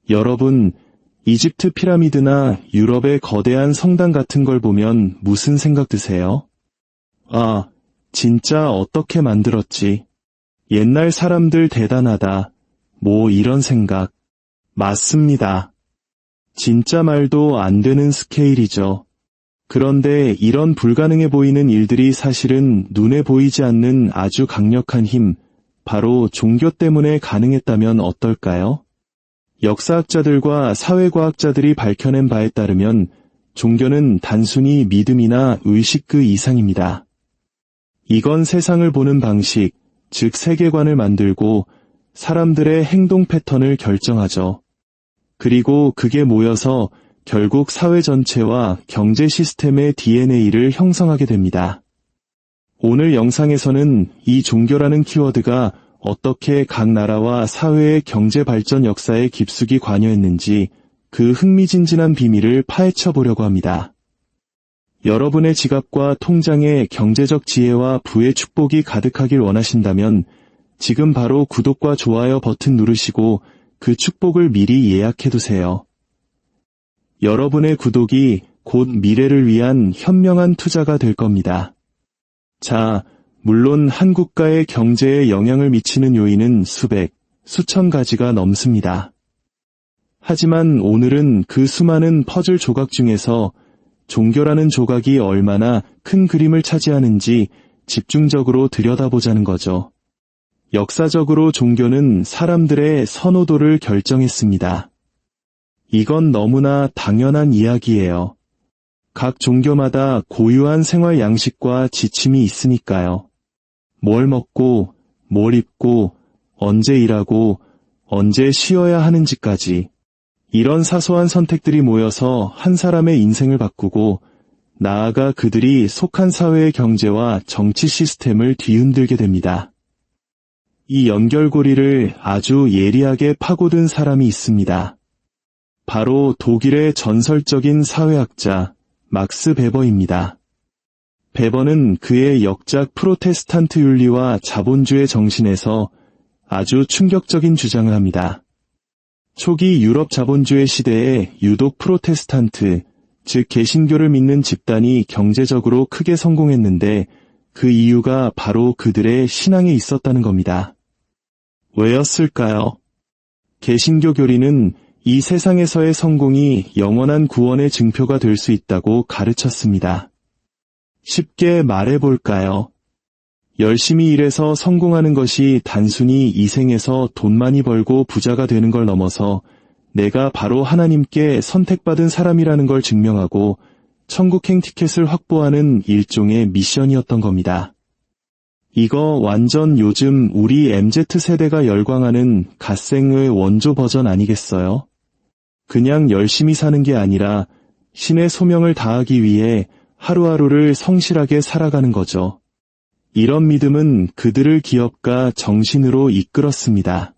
여러분, 이집트 피라미드나 유럽의 거대한 성당 같은 걸 보면 무슨 생각 드세요? 아, 진짜 어떻게 만들었지? 옛날 사람들 대단하다. 뭐 이런 생각. 맞습니다. 진짜 말도 안 되는 스케일이죠. 그런데 이런 불가능해 보이는 일들이 사실은 눈에 보이지 않는 아주 강력한 힘, 바로 종교 때문에 가능했다면 어떨까요? 역사학자들과 사회과학자들이 밝혀낸 바에 따르면 종교는 단순히 믿음이나 의식 그 이상입니다. 이건 세상을 보는 방식, 즉 세계관을 만들고 사람들의 행동 패턴을 결정하죠. 그리고 그게 모여서 결국 사회 전체와 경제 시스템의 DNA를 형성하게 됩니다. 오늘 영상에서는 이 종교라는 키워드가 어떻게 각 나라와 사회의 경제 발전 역사에 깊숙이 관여했는지 그 흥미진진한 비밀을 파헤쳐 보려고 합니다. 여러분의 지갑과 통장에 경제적 지혜와 부의 축복이 가득하길 원하신다면 지금 바로 구독과 좋아요 버튼 누르시고 그 축복을 미리 예약해두세요. 여러분의 구독이 곧 미래를 위한 현명한 투자가 될 겁니다. 자, 물론 한 국가의 경제에 영향을 미치는 요인은 수백, 수천 가지가 넘습니다. 하지만 오늘은 그 수많은 퍼즐 조각 중에서 종교라는 조각이 얼마나 큰 그림을 차지하는지 집중적으로 들여다보자는 거죠. 역사적으로 종교는 사람들의 선호도를 결정했습니다. 이건 너무나 당연한 이야기예요. 각 종교마다 고유한 생활 양식과 지침이 있으니까요. 뭘 먹고, 뭘 입고, 언제 일하고, 언제 쉬어야 하는지까지. 이런 사소한 선택들이 모여서 한 사람의 인생을 바꾸고, 나아가 그들이 속한 사회의 경제와 정치 시스템을 뒤흔들게 됩니다. 이 연결고리를 아주 예리하게 파고든 사람이 있습니다. 바로 독일의 전설적인 사회학자 막스 베버입니다. 베버는 그의 역작 프로테스탄트 윤리와 자본주의 정신에서 아주 충격적인 주장을 합니다. 초기 유럽 자본주의 시대에 유독 프로테스탄트, 즉 개신교를 믿는 집단이 경제적으로 크게 성공했는데 그 이유가 바로 그들의 신앙에 있었다는 겁니다. 왜였을까요? 개신교 교리는 이 세상에서의 성공이 영원한 구원의 증표가 될 수 있다고 가르쳤습니다. 쉽게 말해볼까요? 열심히 일해서 성공하는 것이 단순히 이 생에서 돈 많이 벌고 부자가 되는 걸 넘어서 내가 바로 하나님께 선택받은 사람이라는 걸 증명하고 천국행 티켓을 확보하는 일종의 미션이었던 겁니다. 이거 완전 요즘 우리 MZ세대가 열광하는 갓생의 원조 버전 아니겠어요? 그냥 열심히 사는 게 아니라 신의 소명을 다하기 위해 하루하루를 성실하게 살아가는 거죠. 이런 믿음은 그들을 기업가 정신으로 이끌었습니다.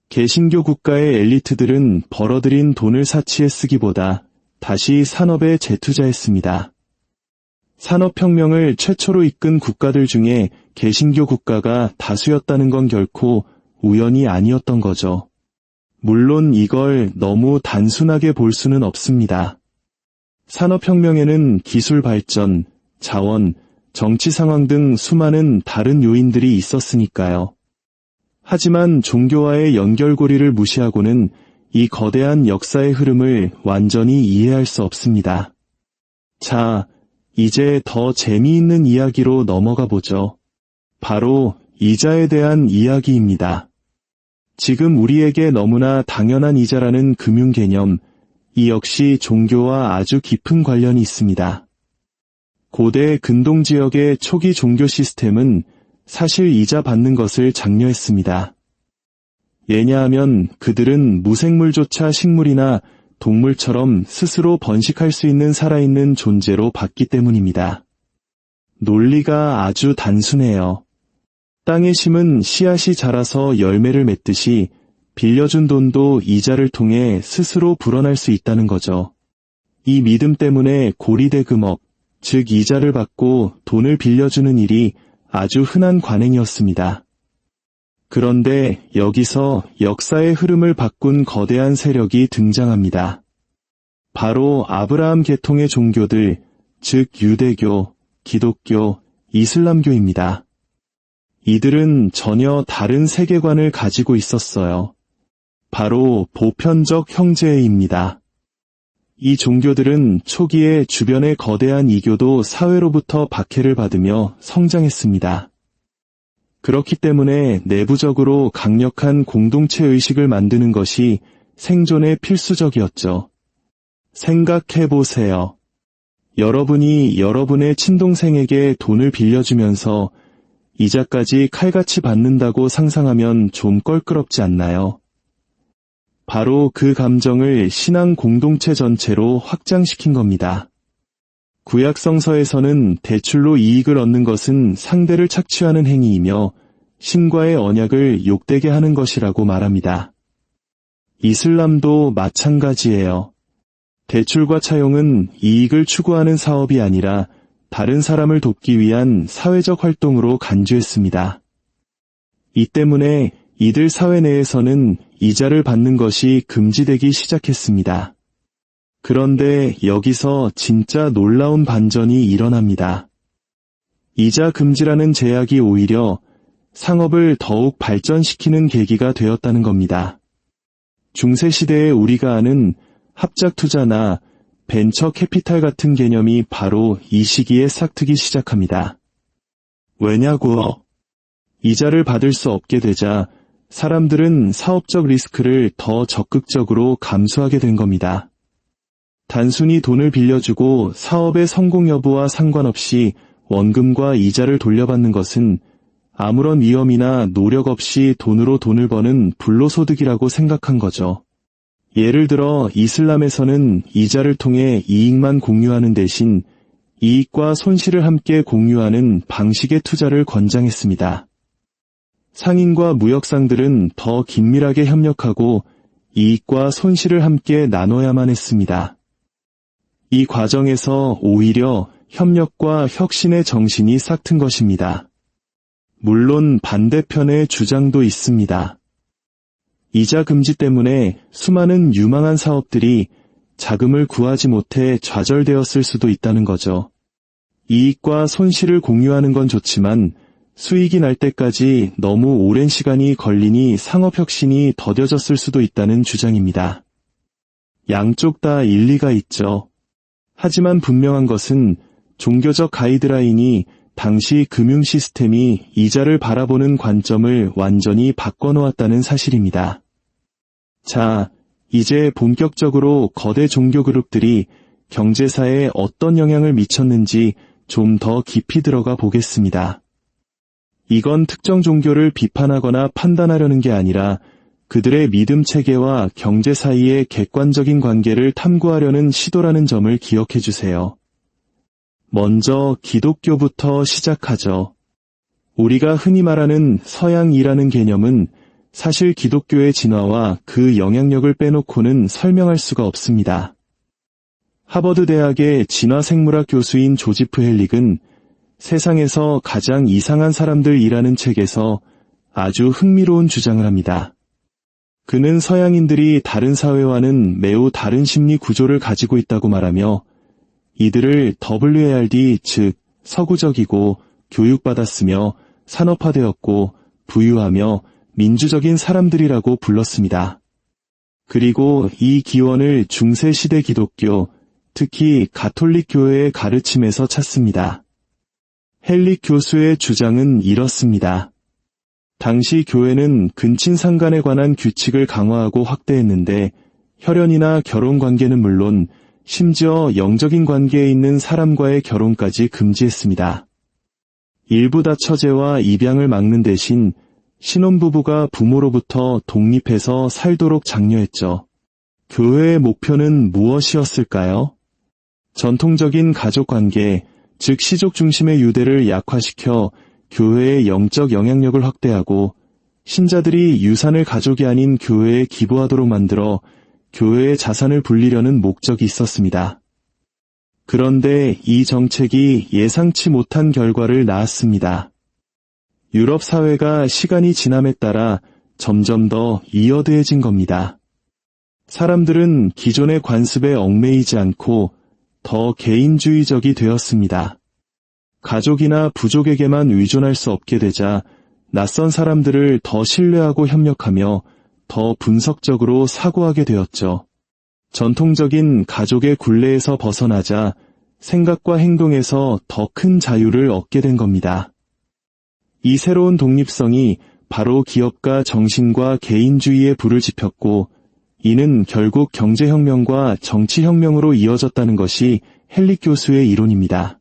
개신교 국가의 엘리트들은 벌어들인 돈을 사치에 쓰기보다 다시 산업에 재투자했습니다. 산업혁명을 최초로 이끈 국가들 중에 개신교 국가가 다수였다는 건 결코 우연이 아니었던 거죠. 물론 이걸 너무 단순하게 볼 수는 없습니다. 산업혁명에는 기술 발전, 자원, 정치 상황 등 수많은 다른 요인들이 있었으니까요. 하지만 종교와의 연결고리를 무시하고는 이 거대한 역사의 흐름을 완전히 이해할 수 없습니다. 자, 이제 더 재미있는 이야기로 넘어가 보죠. 바로 이자에 대한 이야기입니다. 지금 우리에게 너무나 당연한 이자라는 금융 개념, 이 역시 종교와 아주 깊은 관련이 있습니다. 고대 근동 지역의 초기 종교 시스템은 사실 이자 받는 것을 장려했습니다. 왜냐하면 그들은 무생물조차 식물이나 동물처럼 스스로 번식할 수 있는 살아있는 존재로 봤기 때문입니다. 논리가 아주 단순해요. 땅에 심은 씨앗이 자라서 열매를 맺듯이 빌려준 돈도 이자를 통해 스스로 불어날 수 있다는 거죠. 이 믿음 때문에 고리대금업, 즉 이자를 받고 돈을 빌려주는 일이 아주 흔한 관행이었습니다. 그런데 여기서 역사의 흐름을 바꾼 거대한 세력이 등장합니다. 바로 아브라함 계통의 종교들, 즉 유대교, 기독교, 이슬람교입니다. 이들은 전혀 다른 세계관을 가지고 있었어요. 바로 보편적 형제입니다. 이 종교들은 초기에 주변의 거대한 이교도 사회로부터 박해를 받으며 성장했습니다. 그렇기 때문에 내부적으로 강력한 공동체 의식을 만드는 것이 생존에 필수적이었죠. 생각해보세요. 여러분이 여러분의 친동생에게 돈을 빌려주면서 이자까지 칼같이 받는다고 상상하면 좀 껄끄럽지 않나요? 바로 그 감정을 신앙 공동체 전체로 확장시킨 겁니다. 구약 성서에서는 대출로 이익을 얻는 것은 상대를 착취하는 행위이며 신과의 언약을 욕되게 하는 것이라고 말합니다. 이슬람도 마찬가지예요. 대출과 차용은 이익을 추구하는 사업이 아니라 다른 사람을 돕기 위한 사회적 활동으로 간주했습니다. 이 때문에 이들 사회 내에서는 이자를 받는 것이 금지되기 시작했습니다. 그런데 여기서 진짜 놀라운 반전이 일어납니다. 이자 금지라는 제약이 오히려 상업을 더욱 발전시키는 계기가 되었다는 겁니다. 중세시대에 우리가 아는 합작 투자나 벤처 캐피탈 같은 개념이 바로 이 시기에 싹트기 시작합니다. 왜냐고요? 이자를 받을 수 없게 되자 사람들은 사업적 리스크를 더 적극적으로 감수하게 된 겁니다. 단순히 돈을 빌려주고 사업의 성공 여부와 상관없이 원금과 이자를 돌려받는 것은 아무런 위험이나 노력 없이 돈으로 돈을 버는 불로소득이라고 생각한 거죠. 예를 들어 이슬람에서는 이자를 통해 이익만 공유하는 대신 이익과 손실을 함께 공유하는 방식의 투자를 권장했습니다. 상인과 무역상들은 더 긴밀하게 협력하고 이익과 손실을 함께 나눠야만 했습니다. 이 과정에서 오히려 협력과 혁신의 정신이 싹튼 것입니다. 물론 반대편의 주장도 있습니다. 이자 금지 때문에 수많은 유망한 사업들이 자금을 구하지 못해 좌절되었을 수도 있다는 거죠. 이익과 손실을 공유하는 건 좋지만 수익이 날 때까지 너무 오랜 시간이 걸리니 상업혁신이 더뎌졌을 수도 있다는 주장입니다. 양쪽 다 일리가 있죠. 하지만 분명한 것은 종교적 가이드라인이 당시 금융 시스템이 이자를 바라보는 관점을 완전히 바꿔놓았다는 사실입니다. 자, 이제 본격적으로 거대 종교 그룹들이 경제사에 어떤 영향을 미쳤는지 좀 더 깊이 들어가 보겠습니다. 이건 특정 종교를 비판하거나 판단하려는 게 아니라 그들의 믿음 체계와 경제 사이의 객관적인 관계를 탐구하려는 시도라는 점을 기억해 주세요. 먼저 기독교부터 시작하죠. 우리가 흔히 말하는 서양이라는 개념은 사실 기독교의 진화와 그 영향력을 빼놓고는 설명할 수가 없습니다. 하버드 대학의 진화생물학 교수인 조지프 헬릭은 세상에서 가장 이상한 사람들이라는 책에서 아주 흥미로운 주장을 합니다. 그는 서양인들이 다른 사회와는 매우 다른 심리 구조를 가지고 있다고 말하며 이들을 WARD, 즉 서구적이고 교육받았으며 산업화되었고 부유하며 민주적인 사람들이라고 불렀습니다. 그리고 이 기원을 중세시대 기독교, 특히 가톨릭 교회의 가르침에서 찾습니다. 헬릭 교수의 주장은 이렇습니다. 당시 교회는 근친상간에 관한 규칙을 강화하고 확대했는데 혈연이나 결혼관계는 물론 심지어 영적인 관계에 있는 사람과의 결혼까지 금지했습니다. 일부 다처제와 입양을 막는 대신 신혼부부가 부모로부터 독립해서 살도록 장려했죠. 교회의 목표는 무엇이었을까요? 전통적인 가족관계, 즉 시족 중심의 유대를 약화시켜 교회의 영적 영향력을 확대하고 신자들이 유산을 가족이 아닌 교회에 기부하도록 만들어 교회의 자산을 불리려는 목적이 있었습니다. 그런데 이 정책이 예상치 못한 결과를 낳았습니다. 유럽 사회가 시간이 지남에 따라 점점 더 이어드해진 겁니다. 사람들은 기존의 관습에 얽매이지 않고 더 개인주의적이 되었습니다. 가족이나 부족에게만 의존할 수 없게 되자 낯선 사람들을 더 신뢰하고 협력하며 더 분석적으로 사고하게 되었죠. 전통적인 가족의 굴레에서 벗어나자 생각과 행동에서 더 큰 자유를 얻게 된 겁니다. 이 새로운 독립성이 바로 기업가 정신과 개인주의에 불을 지폈고, 이는 결국 경제혁명과 정치혁명으로 이어졌다는 것이 헬릭 교수의 이론입니다.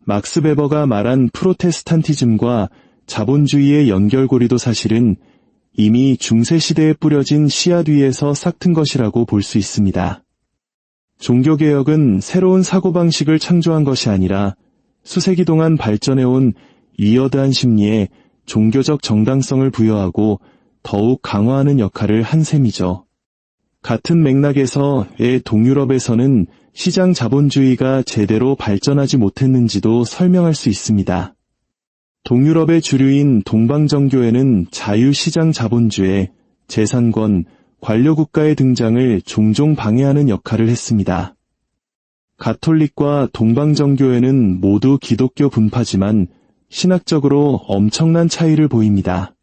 막스 베버가 말한 프로테스탄티즘과 자본주의의 연결고리도 사실은 이미 중세시대에 뿌려진 씨앗 위에서 싹튼 것이라고 볼 수 있습니다. 종교개혁은 새로운 사고방식을 창조한 것이 아니라 수세기 동안 발전해온 위어드한 심리에 종교적 정당성을 부여하고 더욱 강화하는 역할을 한 셈이죠. 같은 맥락에서의 동유럽에서는 시장 자본주의가 제대로 발전하지 못했는지도 설명할 수 있습니다. 동유럽의 주류인 동방정교회는 자유시장 자본주의, 재산권, 관료국가의 등장을 종종 방해하는 역할을 했습니다. 가톨릭과 동방정교회는 모두 기독교 분파지만 신학적으로 엄청난 차이를 보입니다.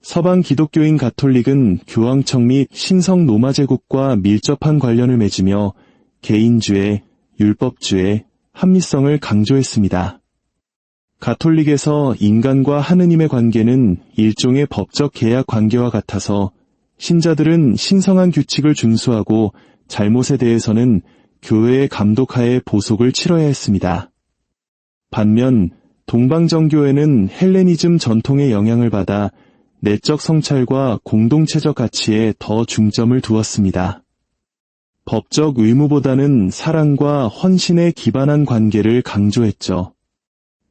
서방 기독교인 가톨릭은 교황청 및 신성 로마 제국과 밀접한 관련을 맺으며 개인주의, 율법주의, 합리성을 강조했습니다. 가톨릭에서 인간과 하느님의 관계는 일종의 법적 계약 관계와 같아서 신자들은 신성한 규칙을 준수하고 잘못에 대해서는 교회의 감독하에 보속을 치러야 했습니다. 반면 동방정교회는 헬레니즘 전통의 영향을 받아 내적 성찰과 공동체적 가치에 더 중점을 두었습니다. 법적 의무보다는 사랑과 헌신에 기반한 관계를 강조했죠.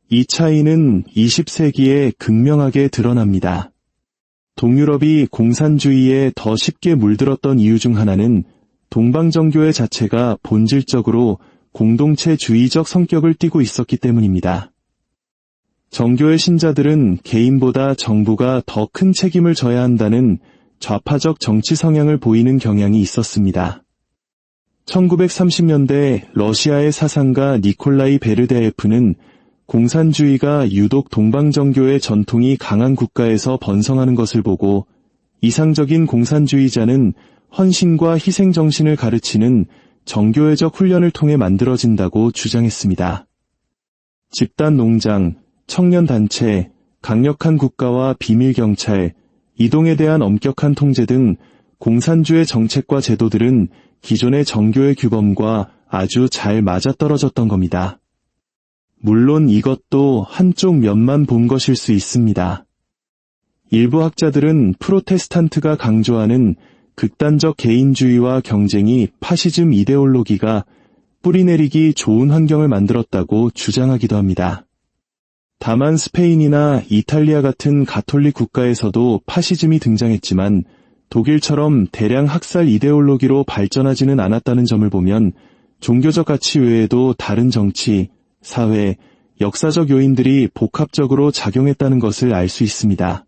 이 차이는 20세기에 극명하게 드러납니다. 동유럽이 공산주의에 더 쉽게 물들었던 이유 중 하나는 동방정교회 자체가 본질적으로 공동체주의적 성격을 띠고 있었기 때문입니다. 정교의 신자들은 개인보다 정부가 더 큰 책임을 져야 한다는 좌파적 정치 성향을 보이는 경향이 있었습니다. 1930년대 러시아의 사상가 니콜라이 베르데예프는 공산주의가 유독 동방정교의 전통이 강한 국가에서 번성하는 것을 보고 이상적인 공산주의자는 헌신과 희생정신을 가르치는 정교회적 훈련을 통해 만들어진다고 주장했습니다. 집단 농장, 청년단체, 강력한 국가와 비밀경찰, 이동에 대한 엄격한 통제 등 공산주의 정책과 제도들은 기존의 정교의 규범과 아주 잘 맞아떨어졌던 겁니다. 물론 이것도 한쪽 면만 본 것일 수 있습니다. 일부 학자들은 프로테스탄트가 강조하는 극단적 개인주의와 경쟁이 파시즘 이데올로기가 뿌리내리기 좋은 환경을 만들었다고 주장하기도 합니다. 다만 스페인이나 이탈리아 같은 가톨릭 국가에서도 파시즘이 등장했지만 독일처럼 대량 학살 이데올로기로 발전하지는 않았다는 점을 보면 종교적 가치 외에도 다른 정치, 사회, 역사적 요인들이 복합적으로 작용했다는 것을 알 수 있습니다.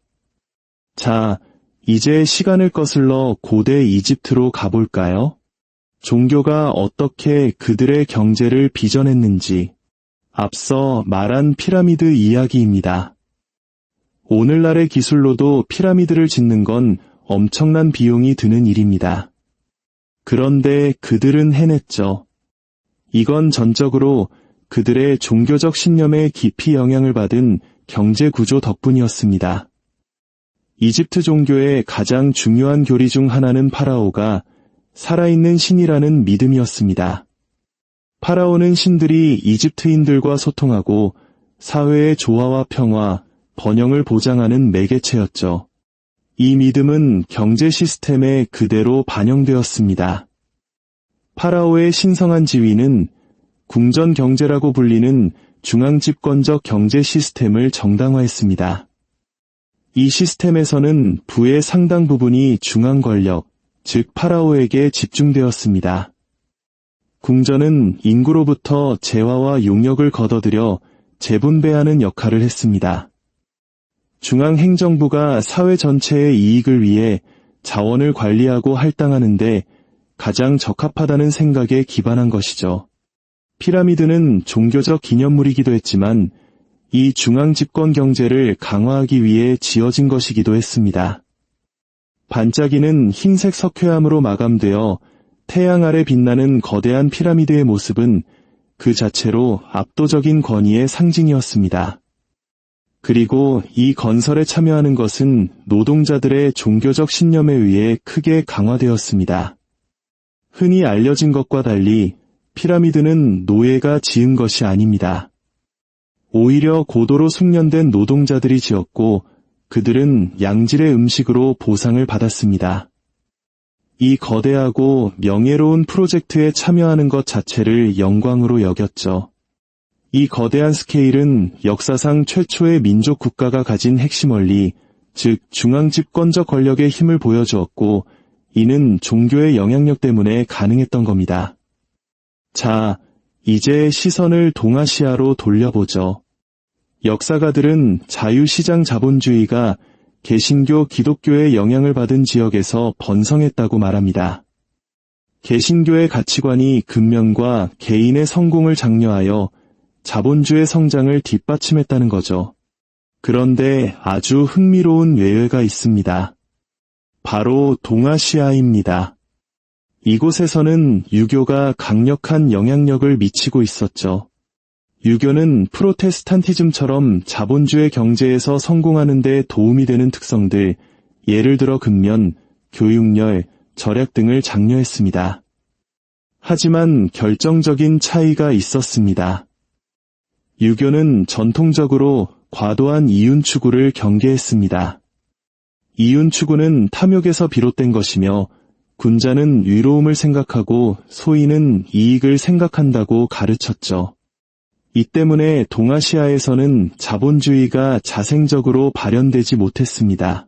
자, 이제 시간을 거슬러 고대 이집트로 가볼까요? 종교가 어떻게 그들의 경제를 빚어냈는지, 앞서 말한 피라미드 이야기입니다. 오늘날의 기술로도 피라미드를 짓는 건 엄청난 비용이 드는 일입니다. 그런데 그들은 해냈죠. 이건 전적으로 그들의 종교적 신념에 깊이 영향을 받은 경제 구조 덕분이었습니다. 이집트 종교의 가장 중요한 교리 중 하나는 파라오가 살아있는 신이라는 믿음이었습니다. 파라오는 신들이 이집트인들과 소통하고 사회의 조화와 평화, 번영을 보장하는 매개체였죠. 이 믿음은 경제 시스템에 그대로 반영되었습니다. 파라오의 신성한 지위는 궁전 경제라고 불리는 중앙집권적 경제 시스템을 정당화했습니다. 이 시스템에서는 부의 상당 부분이 중앙 권력, 즉 파라오에게 집중되었습니다. 궁전은 인구로부터 재화와 용역을 걷어들여 재분배하는 역할을 했습니다. 중앙행정부가 사회 전체의 이익을 위해 자원을 관리하고 할당하는데 가장 적합하다는 생각에 기반한 것이죠. 피라미드는 종교적 기념물이기도 했지만 이 중앙 집권 경제를 강화하기 위해 지어진 것이기도 했습니다. 반짝이는 흰색 석회암으로 마감되어 태양 아래 빛나는 거대한 피라미드의 모습은 그 자체로 압도적인 권위의 상징이었습니다. 그리고 이 건설에 참여하는 것은 노동자들의 종교적 신념에 의해 크게 강화되었습니다. 흔히 알려진 것과 달리 피라미드는 노예가 지은 것이 아닙니다. 오히려 고도로 숙련된 노동자들이 지었고 그들은 양질의 음식으로 보상을 받았습니다. 이 거대하고 명예로운 프로젝트에 참여하는 것 자체를 영광으로 여겼죠. 이 거대한 스케일은 역사상 최초의 민족 국가가 가진 핵심 원리, 즉 중앙 집권적 권력의 힘을 보여주었고 이는 종교의 영향력 때문에 가능했던 겁니다. 자, 이제 시선을 동아시아로 돌려보죠. 역사가들은 자유시장 자본주의가 개신교 기독교의 영향을 받은 지역에서 번성했다고 말합니다. 개신교의 가치관이 근면과 개인의 성공을 장려하여 자본주의 성장을 뒷받침했다는 거죠. 그런데 아주 흥미로운 예외가 있습니다. 바로 동아시아입니다. 이곳에서는 유교가 강력한 영향력을 미치고 있었죠. 유교는 프로테스탄티즘처럼 자본주의 경제에서 성공하는 데 도움이 되는 특성들, 예를 들어 근면, 교육열, 절약 등을 장려했습니다. 하지만 결정적인 차이가 있었습니다. 유교는 전통적으로 과도한 이윤 추구를 경계했습니다. 이윤 추구는 탐욕에서 비롯된 것이며 군자는 위로움을 생각하고 소인은 이익을 생각한다고 가르쳤죠. 이 때문에 동아시아에서는 자본주의가 자생적으로 발현되지 못했습니다.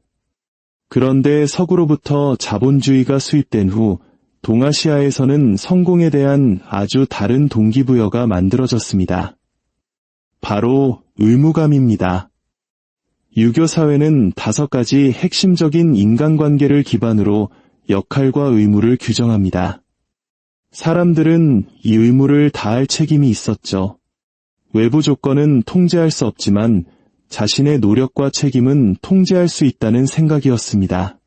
그런데 서구로부터 자본주의가 수입된 후 동아시아에서는 성공에 대한 아주 다른 동기부여가 만들어졌습니다. 바로 의무감입니다. 유교 사회는 5가지 핵심적인 인간관계를 기반으로 역할과 의무를 규정합니다. 사람들은 이 의무를 다할 책임이 있었죠. 외부 조건은 통제할 수 없지만 자신의 노력과 책임은 통제할 수 있다는 생각이었습니다.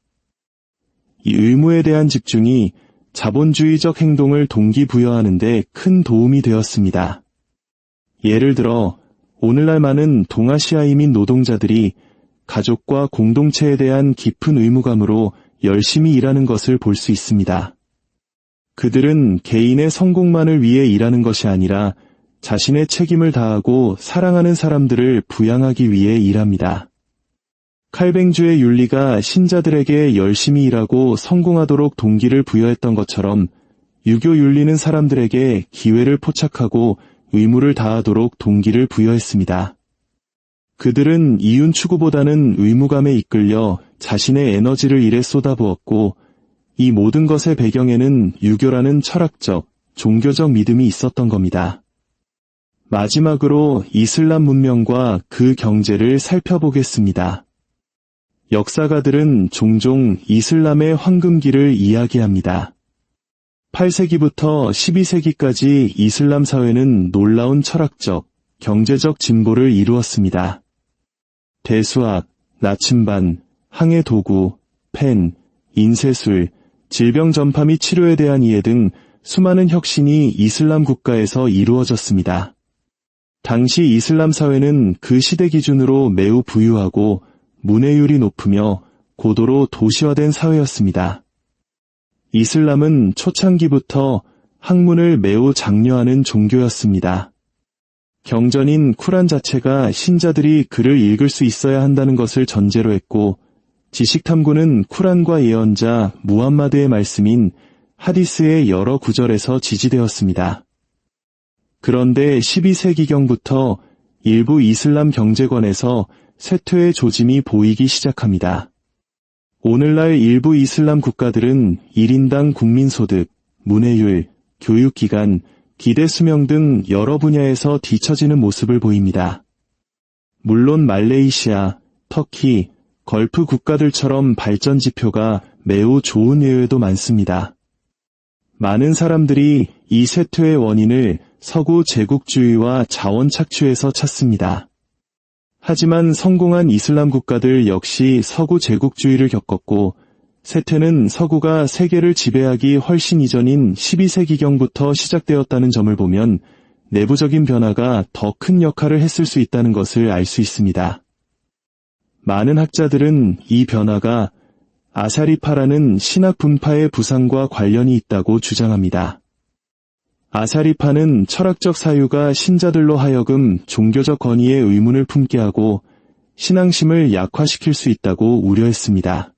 이 의무에 대한 집중이 자본주의적 행동을 동기부여하는 데 큰 도움이 되었습니다. 예를 들어 오늘날 많은 동아시아이민 노동자들이 가족과 공동체에 대한 깊은 의무감으로 열심히 일하는 것을 볼 수 있습니다. 그들은 개인의 성공만을 위해 일하는 것이 아니라 자신의 책임을 다하고 사랑하는 사람들을 부양하기 위해 일합니다. 칼뱅주의 윤리가 신자들에게 열심히 일하고 성공하도록 동기를 부여했던 것처럼 유교 윤리는 사람들에게 기회를 포착하고 의무를 다하도록 동기를 부여했습니다. 그들은 이윤 추구보다는 의무감에 이끌려 자신의 에너지를 일에 쏟아부었고 이 모든 것의 배경에는 유교라는 철학적, 종교적 믿음이 있었던 겁니다. 마지막으로 이슬람 문명과 그 경제를 살펴보겠습니다. 역사가들은 종종 이슬람의 황금기를 이야기합니다. 8세기부터 12세기까지 이슬람 사회는 놀라운 철학적, 경제적 진보를 이루었습니다. 대수학, 나침반, 항해 도구, 펜, 인쇄술, 질병 전파 및 치료에 대한 이해 등 수많은 혁신이 이슬람 국가에서 이루어졌습니다. 당시 이슬람 사회는 그 시대 기준으로 매우 부유하고 문해율이 높으며 고도로 도시화된 사회였습니다. 이슬람은 초창기부터 학문을 매우 장려하는 종교였습니다. 경전인 쿠란 자체가 신자들이 글을 읽을 수 있어야 한다는 것을 전제로 했고 지식탐구는 쿠란과 예언자 무함마드의 말씀인 하디스의 여러 구절에서 지지되었습니다. 그런데 12세기경부터 일부 이슬람 경제권에서 쇠퇴의 조짐이 보이기 시작합니다. 오늘날 일부 이슬람 국가들은 1인당 국민소득, 문해율, 교육기간, 기대 수명 등 여러 분야에서 뒤처지는 모습을 보입니다. 물론 말레이시아, 터키, 걸프 국가들처럼 발전 지표가 매우 좋은 예외도 많습니다. 많은 사람들이 이 쇠퇴의 원인을 서구 제국주의와 자원 착취에서 찾습니다. 하지만 성공한 이슬람 국가들 역시 서구 제국주의를 겪었고, 쇠퇴는 서구가 세계를 지배하기 훨씬 이전인 12세기경부터 시작되었다는 점을 보면 내부적인 변화가 더 큰 역할을 했을 수 있다는 것을 알 수 있습니다. 많은 학자들은 이 변화가 아샤리파라는 신학 분파의 부상과 관련이 있다고 주장합니다. 아샤리파는 철학적 사유가 신자들로 하여금 종교적 권위의 의문을 품게 하고 신앙심을 약화시킬 수 있다고 우려했습니다.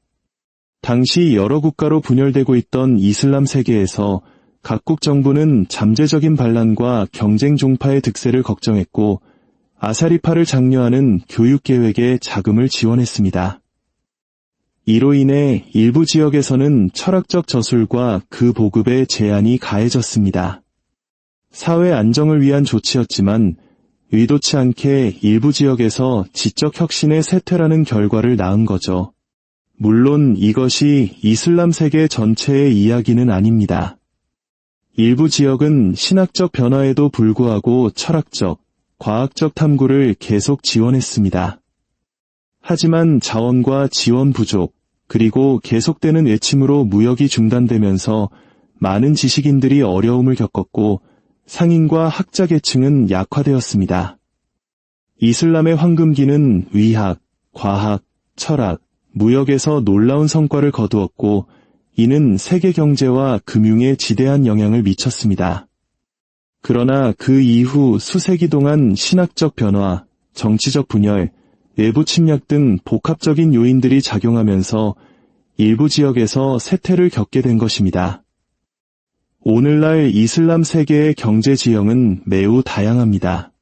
당시 여러 국가로 분열되고 있던 이슬람 세계에서 각국 정부는 잠재적인 반란과 경쟁 종파의 득세를 걱정했고 아사리파를 장려하는 교육 계획에 자금을 지원했습니다. 이로 인해 일부 지역에서는 철학적 저술과 그 보급에 제한이 가해졌습니다. 사회 안정을 위한 조치였지만 의도치 않게 일부 지역에서 지적 혁신의 쇠퇴라는 결과를 낳은 거죠. 물론 이것이 이슬람 세계 전체의 이야기는 아닙니다. 일부 지역은 신학적 변화에도 불구하고 철학적, 과학적 탐구를 계속 지원했습니다. 하지만 자원과 지원 부족, 그리고 계속되는 외침으로 무역이 중단되면서 많은 지식인들이 어려움을 겪었고 상인과 학자 계층은 약화되었습니다. 이슬람의 황금기는 위학, 과학, 철학, 무역에서 놀라운 성과를 거두었고 이는 세계 경제와 금융에 지대한 영향을 미쳤습니다. 그러나 그 이후 수세기 동안 신학적 변화, 정치적 분열, 외부 침략 등 복합적인 요인들이 작용하면서 일부 지역에서 쇠퇴를 겪게 된 것입니다. 오늘날 이슬람 세계의 경제 지형은 매우 다양합니다.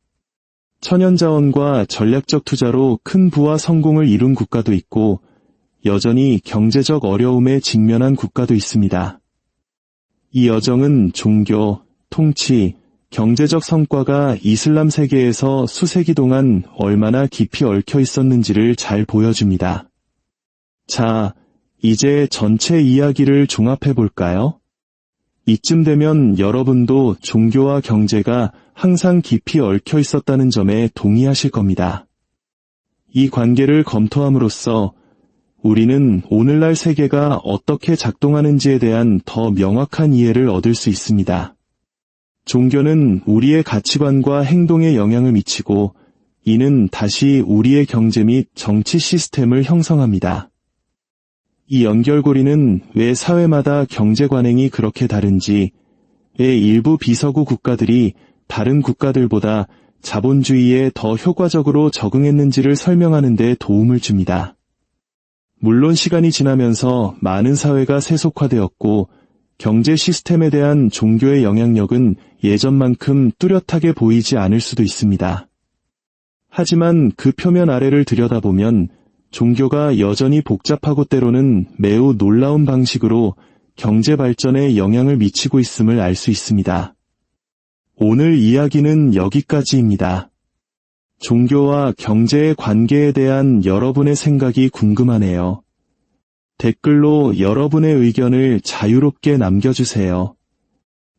천연자원과 전략적 투자로 큰 부와 성공을 이룬 국가도 있고 여전히 경제적 어려움에 직면한 국가도 있습니다. 이 여정은 종교, 통치, 경제적 성과가 이슬람 세계에서 수세기 동안 얼마나 깊이 얽혀 있었는지를 잘 보여줍니다. 자, 이제 전체 이야기를 종합해 볼까요? 이쯤 되면 여러분도 종교와 경제가 항상 깊이 얽혀 있었다는 점에 동의하실 겁니다. 이 관계를 검토함으로써 우리는 오늘날 세계가 어떻게 작동하는지에 대한 더 명확한 이해를 얻을 수 있습니다. 종교는 우리의 가치관과 행동에 영향을 미치고 이는 다시 우리의 경제 및 정치 시스템을 형성합니다. 이 연결고리는 왜 사회마다 경제 관행이 그렇게 다른지, 왜 일부 비서구 국가들이 다른 국가들보다 자본주의에 더 효과적으로 적응했는지를 설명하는 데 도움을 줍니다. 물론 시간이 지나면서 많은 사회가 세속화되었고 경제 시스템에 대한 종교의 영향력은 예전만큼 뚜렷하게 보이지 않을 수도 있습니다. 하지만 그 표면 아래를 들여다보면 종교가 여전히 복잡하고 때로는 매우 놀라운 방식으로 경제 발전에 영향을 미치고 있음을 알 수 있습니다. 오늘 이야기는 여기까지입니다. 종교와 경제의 관계에 대한 여러분의 생각이 궁금하네요. 댓글로 여러분의 의견을 자유롭게 남겨주세요.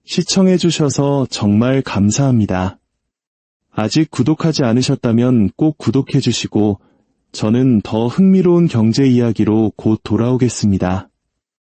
시청해주셔서 정말 감사합니다. 아직 구독하지 않으셨다면 꼭 구독해주시고 저는 더 흥미로운 경제 이야기로 곧 돌아오겠습니다.